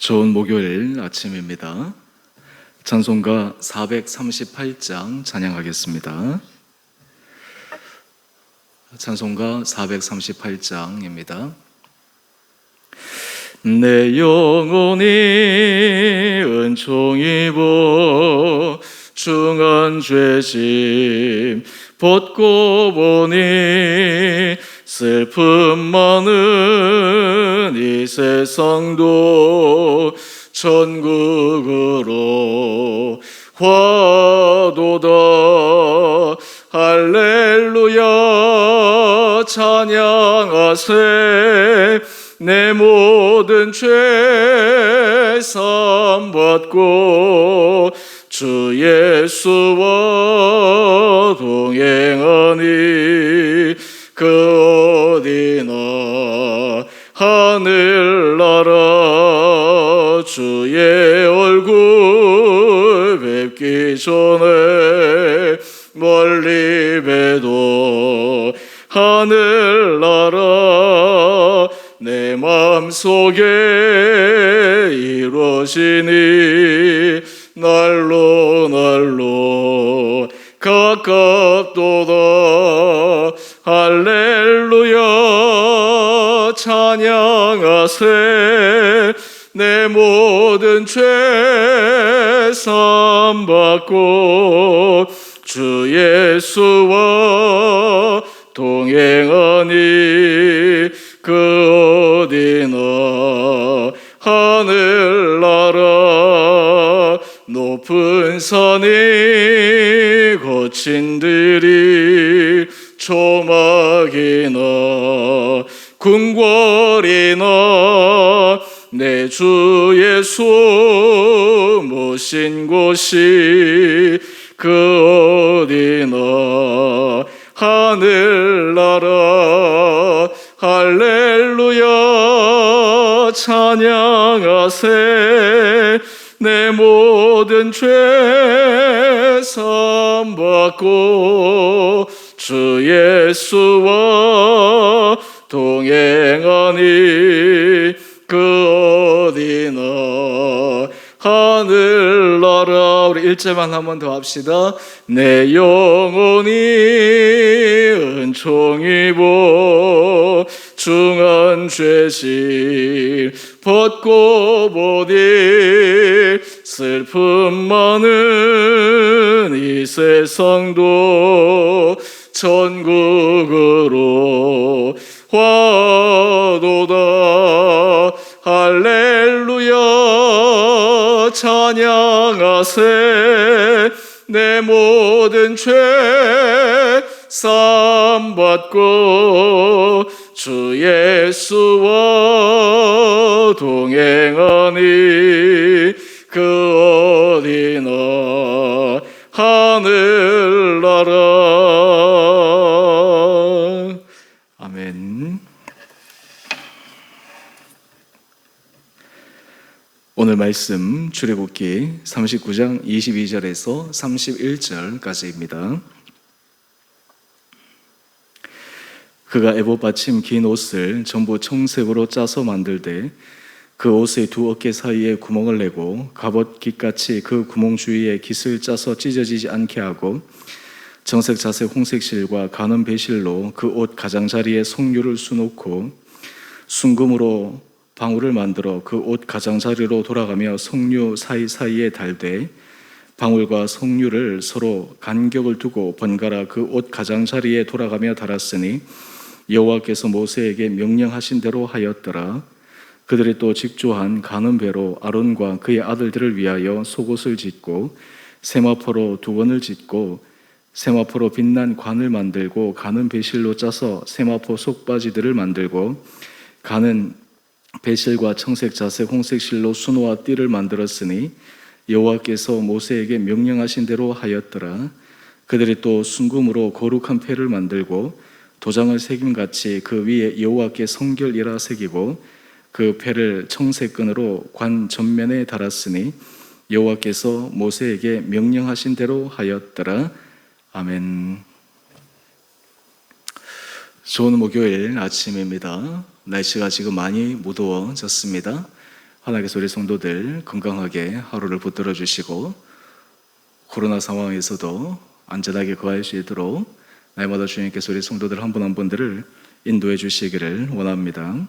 좋은 목요일 아침입니다. 찬송가 438장 찬양하겠습니다. 찬송가 438장입니다. 내 영혼이 은총 입어 중한 죄짐 벗고 보니 슬픔 많은 이 세상도 천국으로 화도다. 할렐루야 찬양하세. 내 모든 죄 사함받고 주 예수와 동행하니 그 어디나 하늘나라 주의 얼굴 뵙기 전에 멀리 뵈도 하늘나라 내 맘속에 이루어지니 날로 가깝도다. 할렐루야 찬양하세. 내 모든 죄 사함받고 주 예수와 동행하니 그 어디나 하늘나라 높은 산이 거친 들이 초막이나 궁궐이나 내 주 예수 모신 곳이 그 어디나 하늘나라. 할렐루야 찬양하세. 내 모든 죄 사함받고 주 예수와 동행하니 그 어디나 하늘나라. 우리 1절만 한 번 더 합시다. 내 영혼이 은총 입어 중한 죄짐 벗고 보니 슬픔 많은 이 세상도 천국으로 화도다. 할렐루야 찬양하세. 내 모든 죄 사함받고 주 예수와 동행하니 그 어디나 하늘나라. 아멘. 오늘 말씀 출애굽기 39장 22절에서 31절까지입니다. 그가 에봇 받침 긴 옷을 전부 청색으로 짜서 만들되 그 옷의 두 어깨 사이에 구멍을 내고 갑옷 깃같이 그 구멍 주위에 깃을 짜서 찢어지지 않게 하고 정색, 자색, 홍색 실과 가는 배실로 그 옷 가장자리에 석류를 수놓고 순금으로 방울을 만들어 그 옷 가장자리로 돌아가며 석류 사이사이에 달되 방울과 석류를 서로 간격을 두고 번갈아 그 옷 가장자리에 돌아가며 달았으니 여호와께서 모세에게 명령하신 대로 하였더라. 그들이 또 직조한 가는 배로 아론과 그의 아들들을 위하여 속옷을 짓고 세마포로 두건을 짓고 세마포로 빛난 관을 만들고 가는 배실로 짜서 세마포 속바지들을 만들고 가는 배실과 청색, 자색, 홍색 실로 수노와 띠를 만들었으니 여호와께서 모세에게 명령하신 대로 하였더라. 그들이 또 순금으로 거룩한 패를 만들고 도장을 새김같이 그 위에 여호와께 성결이라 새기고 그 패를 청색끈으로 관 전면에 달았으니 여호와께서 모세에게 명령하신 대로 하였더라. 아멘. 좋은 목요일 아침입니다. 날씨가 지금 많이 무더워졌습니다. 하나님께서 우리 성도들 건강하게 하루를 붙들어 주시고 코로나 상황에서도 안전하게 거할 수 있도록 날마다 주님께서 우리 성도들 한 분 한 분들을 인도해 주시기를 원합니다.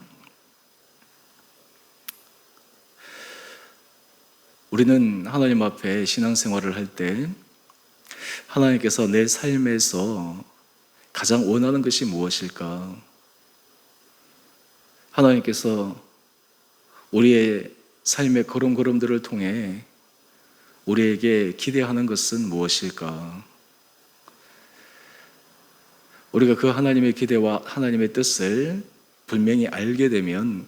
우리는 하나님 앞에 신앙생활을 할 때 하나님께서 내 삶에서 가장 원하는 것이 무엇일까? 하나님께서 우리의 삶의 걸음걸음들을 통해 우리에게 기대하는 것은 무엇일까? 우리가 그 하나님의 기대와 하나님의 뜻을 분명히 알게 되면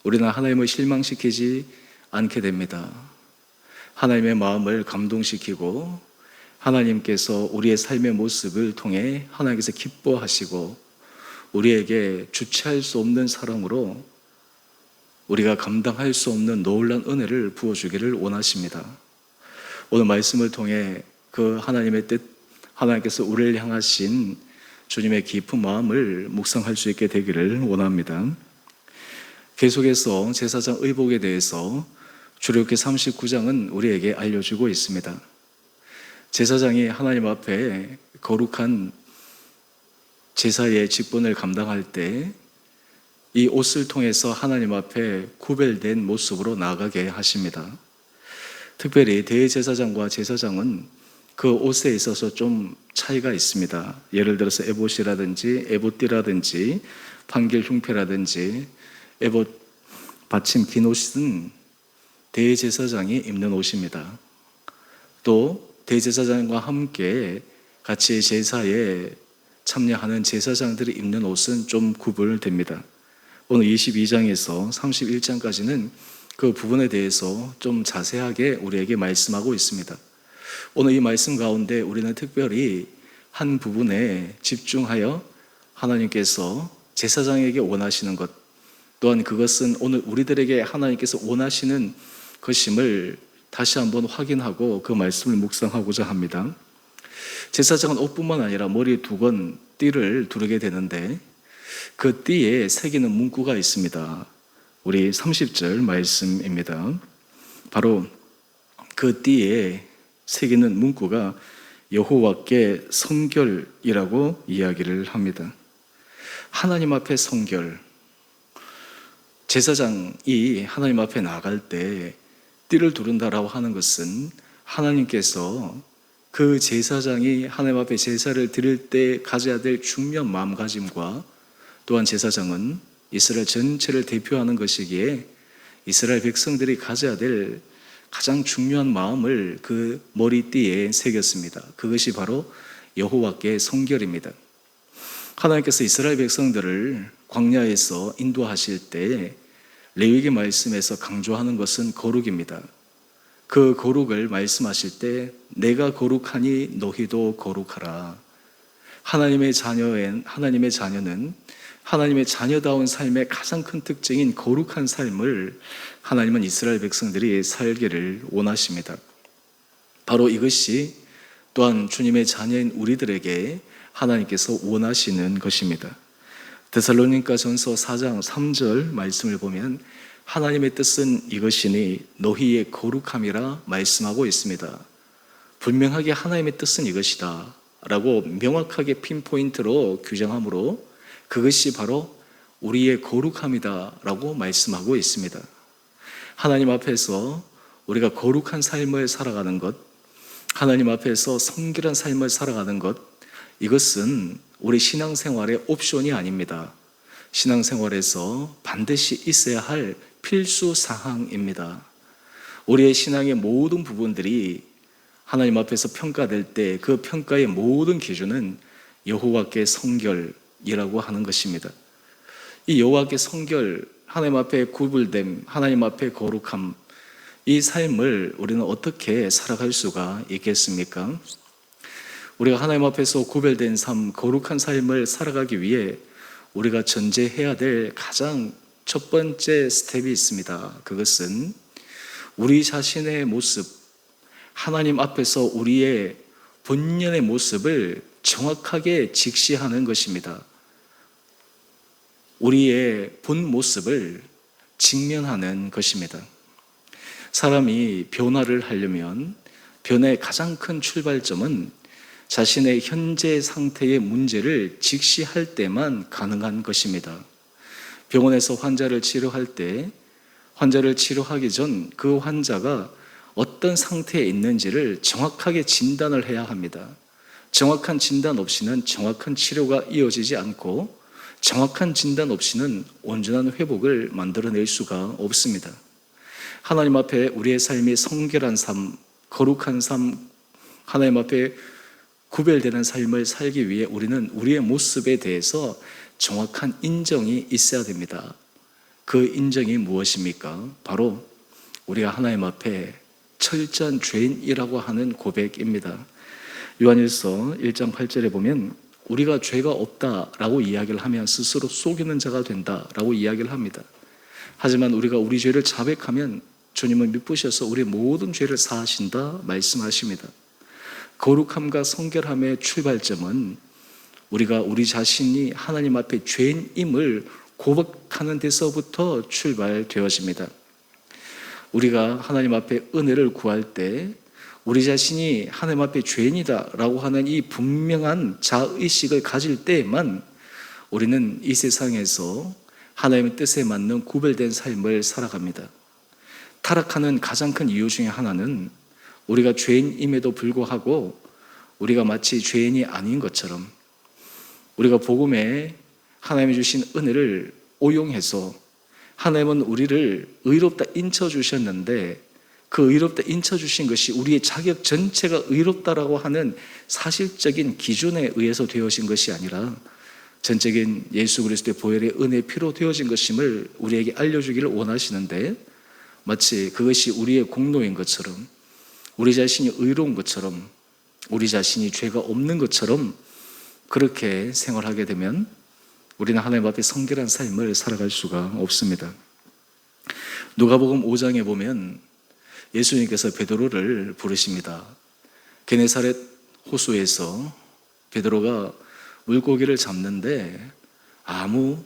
우리는 하나님을 실망시키지 않게 됩니다. 하나님의 마음을 감동시키고 하나님께서 우리의 삶의 모습을 통해 하나님께서 기뻐하시고 우리에게 주체할 수 없는 사랑으로 우리가 감당할 수 없는 놀라운 은혜를 부어주기를 원하십니다. 오늘 말씀을 통해 그 하나님의 뜻, 하나님께서 우리를 향하신 주님의 깊은 마음을 묵상할 수 있게 되기를 원합니다. 계속해서 제사장 의복에 대해서 출애굽기 39장은 우리에게 알려주고 있습니다. 제사장이 하나님 앞에 거룩한 제사의 직분을 감당할 때 이 옷을 통해서 하나님 앞에 구별된 모습으로 나아가게 하십니다. 특별히 대제사장과 제사장은 그 옷에 있어서 좀 차이가 있습니다. 예를 들어서 에봇이라든지 에봇띠라든지 판결 흉패라든지 에봇 받침 긴 옷은 대제사장이 입는 옷입니다. 또 대제사장과 함께 같이 제사에 참여하는 제사장들이 입는 옷은 좀 구분됩니다. 오늘 22장에서 31장까지는 그 부분에 대해서 좀 자세하게 우리에게 말씀하고 있습니다. 오늘 이 말씀 가운데 우리는 특별히 한 부분에 집중하여 하나님께서 제사장에게 원하시는 것, 또한 그것은 오늘 우리들에게 하나님께서 원하시는 것임을 다시 한번 확인하고 그 말씀을 묵상하고자 합니다. 제사장은 옷뿐만 아니라 머리에 두건 띠를 두르게 되는데 그 띠에 새기는 문구가 있습니다. 우리 30절 말씀입니다. 바로 그 띠에 새기는 문구가 여호와께 성결이라고 이야기를 합니다. 하나님 앞에 성결. 제사장이 하나님 앞에 나갈 때 띠를 두른다라고 하는 것은 하나님께서 그 제사장이 하나님 앞에 제사를 드릴 때 가져야 될 중요한 마음가짐과 또한 제사장은 이스라엘 전체를 대표하는 것이기에 이스라엘 백성들이 가져야 될 가장 중요한 마음을 그 머리띠에 새겼습니다. 그것이 바로 여호와께 성결입니다. 하나님께서 이스라엘 백성들을 광야에서 인도하실 때 레위기 말씀에서 강조하는 것은 거룩입니다. 그 거룩을 말씀하실 때 내가 거룩하니 너희도 거룩하라. 하나님의 자녀는 하나님의 자녀다운 삶의 가장 큰 특징인 거룩한 삶을 하나님은 이스라엘 백성들이 살기를 원하십니다. 바로 이것이 또한 주님의 자녀인 우리들에게 하나님께서 원하시는 것입니다. 데살로니가전서 4장 3절 말씀을 보면 하나님의 뜻은 이것이니 너희의 거룩함이라 말씀하고 있습니다. 분명하게 하나님의 뜻은 이것이다 라고 명확하게 핀포인트로 규정하므로 그것이 바로 우리의 거룩함이다 라고 말씀하고 있습니다. 하나님 앞에서 우리가 거룩한 삶을 살아가는 것, 하나님 앞에서 성결한 삶을 살아가는 것, 이것은 우리 신앙생활의 옵션이 아닙니다. 신앙생활에서 반드시 있어야 할 필수 사항입니다. 우리의 신앙의 모든 부분들이 하나님 앞에서 평가될 때 그 평가의 모든 기준은 여호와께 성결이라고 하는 것입니다. 이 여호와께 성결, 하나님 앞에 구별됨, 하나님 앞에 거룩함, 이 삶을 우리는 어떻게 살아갈 수가 있겠습니까? 우리가 하나님 앞에서 구별된 삶, 거룩한 삶을 살아가기 위해 우리가 전제해야 될 가장 첫 번째 스텝이 있습니다. 그것은 우리 자신의 모습, 하나님 앞에서 우리의 본연의 모습을 정확하게 직시하는 것입니다. 우리의 본 모습을 직면하는 것입니다. 사람이 변화를 하려면 변화의 가장 큰 출발점은 자신의 현재 상태의 문제를 직시할 때만 가능한 것입니다. 병원에서 환자를 치료할 때 환자를 치료하기 전 그 환자가 어떤 상태에 있는지를 정확하게 진단을 해야 합니다. 정확한 진단 없이는 정확한 치료가 이어지지 않고 정확한 진단 없이는 온전한 회복을 만들어낼 수가 없습니다. 하나님 앞에 우리의 삶이 성결한 삶, 거룩한 삶, 하나님 앞에 구별되는 삶을 살기 위해 우리는 우리의 모습에 대해서 정확한 인정이 있어야 됩니다. 그 인정이 무엇입니까? 바로 우리가 하나님 앞에 철저한 죄인이라고 하는 고백입니다. 요한일서 1장 8절에 보면 우리가 죄가 없다라고 이야기를 하면 스스로 속이는 자가 된다라고 이야기를 합니다. 하지만 우리가 우리 죄를 자백하면 주님은 미쁘셔서 우리의 모든 죄를 사하신다 말씀하십니다. 거룩함과 성결함의 출발점은 우리가 우리 자신이 하나님 앞에 죄인임을 고백하는 데서부터 출발되어집니다. 우리가 하나님 앞에 은혜를 구할 때 우리 자신이 하나님 앞에 죄인이다라고 하는 이 분명한 자의식을 가질 때에만 우리는 이 세상에서 하나님의 뜻에 맞는 구별된 삶을 살아갑니다. 타락하는 가장 큰 이유 중에 하나는 우리가 죄인임에도 불구하고 우리가 마치 죄인이 아닌 것처럼 우리가 복음에 하나님이 주신 은혜를 오용해서 하나님은 우리를 의롭다 인쳐주셨는데 그 의롭다 인쳐주신 것이 우리의 자격 전체가 의롭다라고 하는 사실적인 기준에 의해서 되어진 것이 아니라 전적인 예수 그리스도의 보혈의 은혜의 피로 되어진 것임을 우리에게 알려주기를 원하시는데 마치 그것이 우리의 공로인 것처럼 우리 자신이 의로운 것처럼 우리 자신이 죄가 없는 것처럼 그렇게 생활하게 되면 우리는 하나님 앞에 성결한 삶을 살아갈 수가 없습니다. 누가복음 5장에 보면 예수님께서 베드로를 부르십니다. 게네사렛 호수에서 베드로가 물고기를 잡는데 아무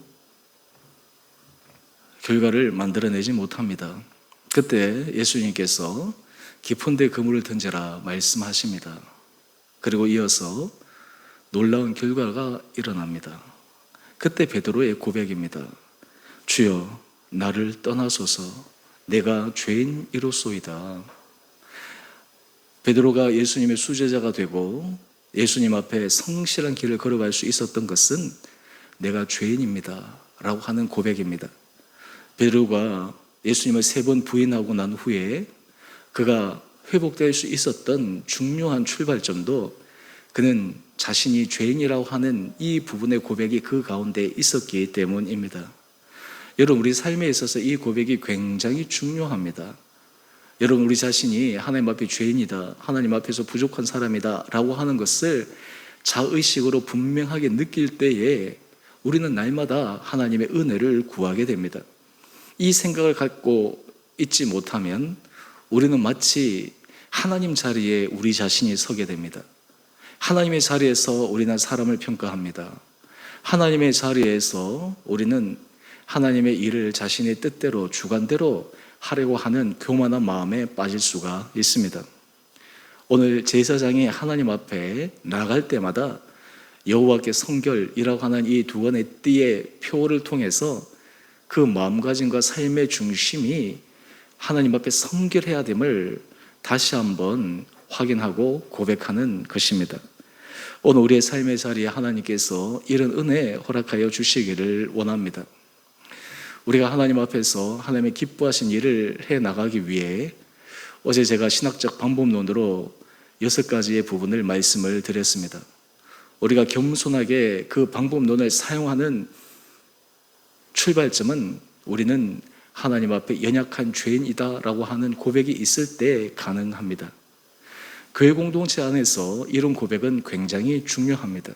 결과를 만들어내지 못합니다. 그때 예수님께서 깊은 데 그물을 던져라 말씀하십니다. 그리고 이어서 놀라운 결과가 일어납니다. 그때 베드로의 고백입니다. 주여 나를 떠나소서 내가 죄인이로소이다. 베드로가 예수님의 수제자가 되고 예수님 앞에 성실한 길을 걸어갈 수 있었던 것은 내가 죄인입니다 라고 하는 고백입니다. 베드로가 예수님을 3번 부인하고 난 후에 그가 회복될 수 있었던 중요한 출발점도 그는 자신이 죄인이라고 하는 이 부분의 고백이 그 가운데 있었기 때문입니다. 여러분, 우리 삶에 있어서 이 고백이 굉장히 중요합니다. 여러분, 우리 자신이 하나님 앞에 죄인이다, 하나님 앞에서 부족한 사람이다 라고 하는 것을 자의식으로 분명하게 느낄 때에 우리는 날마다 하나님의 은혜를 구하게 됩니다. 이 생각을 갖고 있지 못하면 우리는 마치 하나님 자리에 우리 자신이 서게 됩니다. 하나님의 자리에서 우리는 사람을 평가합니다. 하나님의 자리에서 우리는 하나님의 일을 자신의 뜻대로 주관대로 하려고 하는 교만한 마음에 빠질 수가 있습니다. 오늘 제사장이 하나님 앞에 나갈 때마다 여호와께 성결이라고 하는 이 두 권의 띠의 표를 통해서 그 마음가짐과 삶의 중심이 하나님 앞에 성결해야 됨을 다시 한번 확인하고 고백하는 것입니다. 오늘 우리의 삶의 자리에 하나님께서 이런 은혜 허락하여 주시기를 원합니다. 우리가 하나님 앞에서 하나님의 기뻐하신 일을 해나가기 위해 어제 제가 신학적 방법론으로 6가지의 부분을 말씀을 드렸습니다. 우리가 겸손하게 그 방법론을 사용하는 출발점은 우리는 하나님 앞에 연약한 죄인이다라고 하는 고백이 있을 때 가능합니다. 교회 공동체 안에서 이런 고백은 굉장히 중요합니다.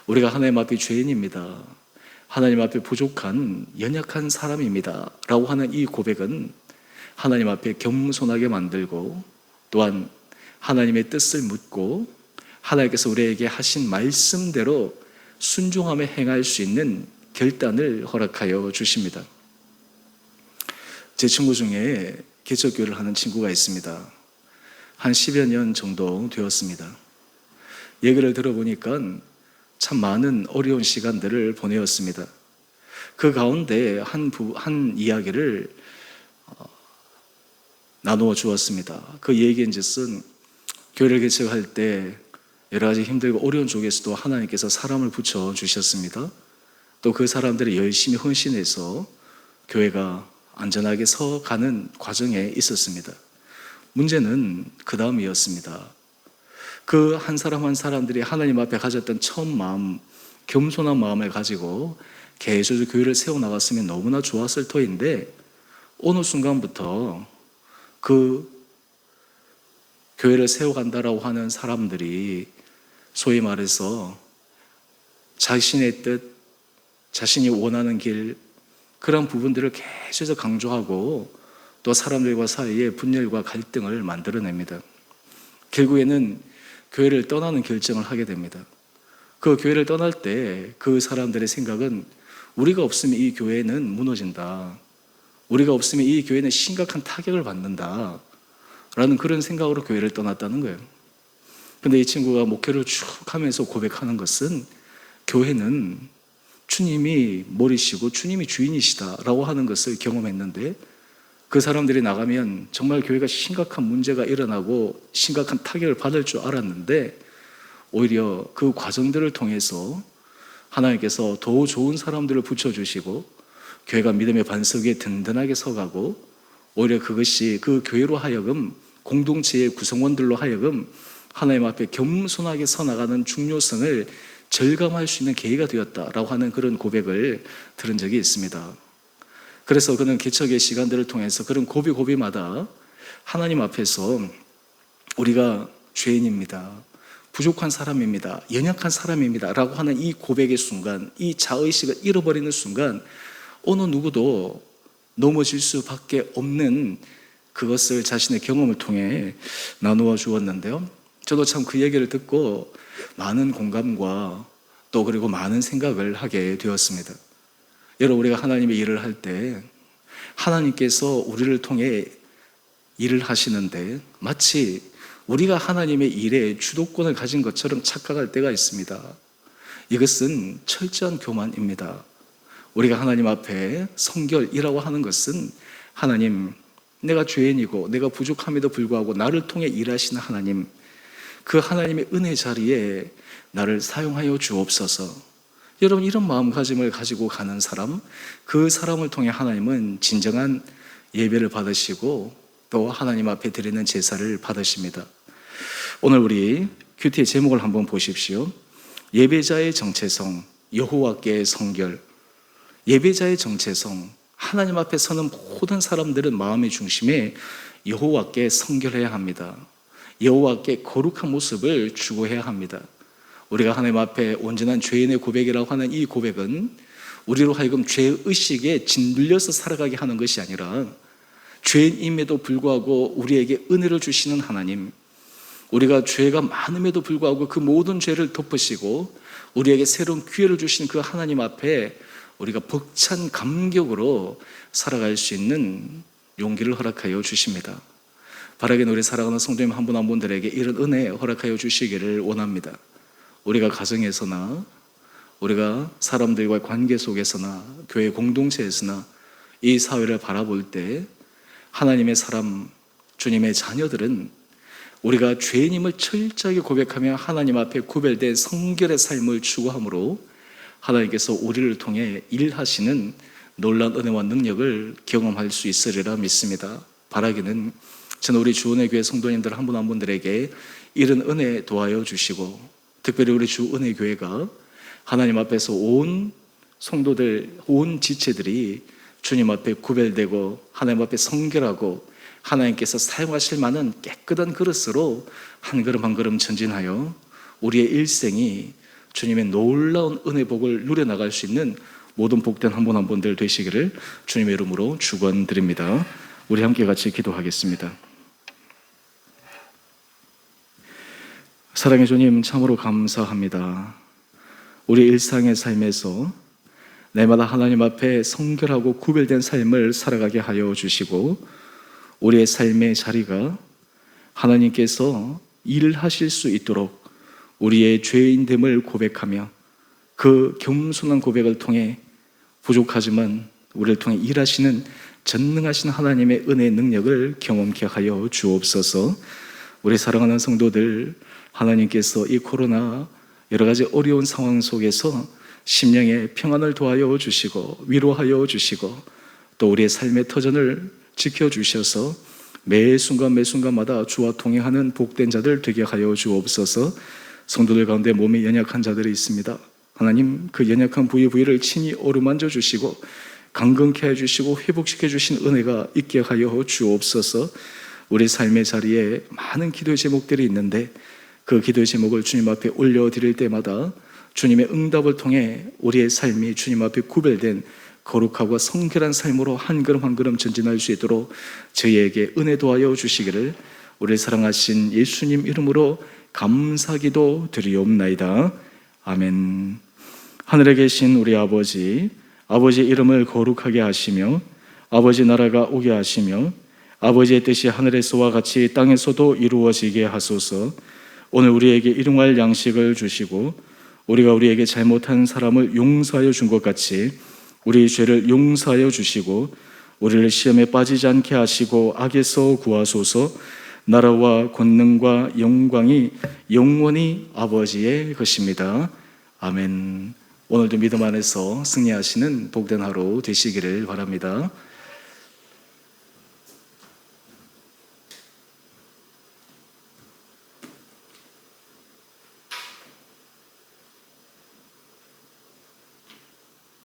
우리가 하나님 앞에 죄인입니다, 하나님 앞에 부족한 연약한 사람입니다 라고 하는 이 고백은 하나님 앞에 겸손하게 만들고 또한 하나님의 뜻을 묻고 하나님께서 우리에게 하신 말씀대로 순종하며 행할 수 있는 결단을 허락하여 주십니다. 제 친구 중에 개척교회를 하는 친구가 있습니다. 한 10여 년 정도 되었습니다. 얘기를 들어보니까 참 많은 어려운 시간들을 보내었습니다. 그 가운데 한 이야기를 나누어 주었습니다. 그 얘기인즉슨 교회를 개척할 때 여러 가지 힘들고 어려운 쪽에서도 하나님께서 사람을 붙여 주셨습니다. 또 그 사람들이 열심히 헌신해서 교회가 안전하게 서가는 과정에 있었습니다. 문제는 그 다음이었습니다. 그 한 사람 한 사람들이 하나님 앞에 가졌던 처음 마음, 겸손한 마음을 가지고 계속 교회를 세워나갔으면 너무나 좋았을 터인데 어느 순간부터 그 교회를 세워간다라고 하는 사람들이 소위 말해서 자신의 뜻, 자신이 원하는 길, 그런 부분들을 계속해서 강조하고 또 사람들과 사이에 분열과 갈등을 만들어냅니다. 결국에는 교회를 떠나는 결정을 하게 됩니다. 그 교회를 떠날 때 그 사람들의 생각은 우리가 없으면 이 교회는 무너진다. 우리가 없으면 이 교회는 심각한 타격을 받는다. 라는 그런 생각으로 교회를 떠났다는 거예요. 근데 이 친구가 목회를 쭉 하면서 고백하는 것은 교회는 주님이 머리시고 주님이 주인이시다라고 하는 것을 경험했는데 그 사람들이 나가면 정말 교회가 심각한 문제가 일어나고 심각한 타격을 받을 줄 알았는데 오히려 그 과정들을 통해서 하나님께서 더 좋은 사람들을 붙여주시고 교회가 믿음의 반석 위에 든든하게 서가고 오히려 그것이 그 교회로 하여금 공동체의 구성원들로 하여금 하나님 앞에 겸손하게 서나가는 중요성을 절감할 수 있는 계기가 되었다라고 하는 그런 고백을 들은 적이 있습니다. 그래서 그는 개척의 시간들을 통해서 그런 고비마다 하나님 앞에서 우리가 죄인입니다, 부족한 사람입니다, 연약한 사람입니다 라고 하는 이 고백의 순간, 이 자의식을 잃어버리는 순간 어느 누구도 넘어질 수밖에 없는 그것을 자신의 경험을 통해 나누어 주었는데요. 저도 참 그 얘기를 듣고 많은 공감과 또 그리고 많은 생각을 하게 되었습니다. 여러분, 우리가 하나님의 일을 할 때 하나님께서 우리를 통해 일을 하시는데 마치 우리가 하나님의 일에 주도권을 가진 것처럼 착각할 때가 있습니다. 이것은 철저한 교만입니다. 우리가 하나님 앞에 성결이라고 하는 것은 하나님, 내가 죄인이고 내가 부족함에도 불구하고 나를 통해 일하시는 하나님, 그 하나님의 은혜 자리에 나를 사용하여 주옵소서. 여러분, 이런 마음가짐을 가지고 가는 사람, 그 사람을 통해 하나님은 진정한 예배를 받으시고 또 하나님 앞에 드리는 제사를 받으십니다. 오늘 우리 큐티의 제목을 한번 보십시오. 예배자의 정체성, 여호와께 성결. 예배자의 정체성, 하나님 앞에 서는 모든 사람들은 마음의 중심에 여호와께 성결해야 합니다. 여호와께 거룩한 모습을 추구해야 합니다. 우리가 하나님 앞에 온전한 죄인의 고백이라고 하는 이 고백은 우리로 하여금 죄의식에 짓눌려서 살아가게 하는 것이 아니라 죄인임에도 불구하고 우리에게 은혜를 주시는 하나님, 우리가 죄가 많음에도 불구하고 그 모든 죄를 덮으시고 우리에게 새로운 기회를 주신 그 하나님 앞에 우리가 벅찬 감격으로 살아갈 수 있는 용기를 허락하여 주십니다. 바라기는 우리 사랑하는 성도님 한 분 한 분들에게 이런 은혜 허락하여 주시기를 원합니다. 우리가 가정에서나 우리가 사람들과의 관계 속에서나 교회 공동체에서나 이 사회를 바라볼 때 하나님의 사람, 주님의 자녀들은 우리가 죄인임을 철저하게 고백하며 하나님 앞에 구별된 성결의 삶을 추구함으로 하나님께서 우리를 통해 일하시는 놀라운 은혜와 능력을 경험할 수 있으리라 믿습니다. 바라기는 저는 우리 주은혜 교회 성도님들 한 분 한 분들에게 이런 은혜 도와여 주시고 특별히 우리 주은혜 교회가 하나님 앞에서 온 성도들, 온 지체들이 주님 앞에 구별되고 하나님 앞에 성결하고 하나님께서 사용하실 만한 깨끗한 그릇으로 한 걸음 한 걸음 전진하여 우리의 일생이 주님의 놀라운 은혜 복을 누려나갈 수 있는 모든 복된 한 분 한 분들 되시기를 주님의 이름으로 축원드립니다. 우리 함께 같이 기도하겠습니다. 사랑의 주님, 참으로 감사합니다. 우리 일상의 삶에서 날마다 하나님 앞에 성결하고 구별된 삶을 살아가게 하여 주시고, 우리의 삶의 자리가 하나님께서 일하실 수 있도록 우리의 죄인됨을 고백하며 그 겸손한 고백을 통해 부족하지만 우리를 통해 일하시는 전능하신 하나님의 은혜의 능력을 경험케 하여 주옵소서. 우리 사랑하는 성도들, 하나님께서 이 코로나 여러 가지 어려운 상황 속에서 심령의 평안을 도하여 주시고 위로하여 주시고 또 우리의 삶의 터전을 지켜주셔서 매 순간 매 순간마다 주와 동행하는 복된 자들 되게 하여 주옵소서. 성도들 가운데 몸이 연약한 자들이 있습니다. 하나님, 그 연약한 부위를 친히 어루만져 주시고 강건케 해주시고 회복시켜 주신 은혜가 있게 하여 주옵소서. 우리 삶의 자리에 많은 기도의 제목들이 있는데 그 기도의 제목을 주님 앞에 올려드릴 때마다 주님의 응답을 통해 우리의 삶이 주님 앞에 구별된 거룩하고 성결한 삶으로 한 걸음 한 걸음 전진할 수 있도록 저희에게 은혜 도하여 주시기를 우리 사랑하신 예수님 이름으로 감사기도 드리옵나이다. 아멘. 하늘에 계신 우리 아버지, 아버지의 이름을 거룩하게 하시며 아버지 나라가 오게 하시며 아버지의 뜻이 하늘에서와 같이 땅에서도 이루어지게 하소서. 오늘 우리에게 일용할 양식을 주시고 우리가 우리에게 잘못한 사람을 용서하여 준 것 같이 우리의 죄를 용서하여 주시고 우리를 시험에 빠지지 않게 하시고 악에서 구하소서. 나라와 권능과 영광이 영원히 아버지의 것입니다. 아멘. 오늘도 믿음 안에서 승리하시는 복된 하루 되시기를 바랍니다.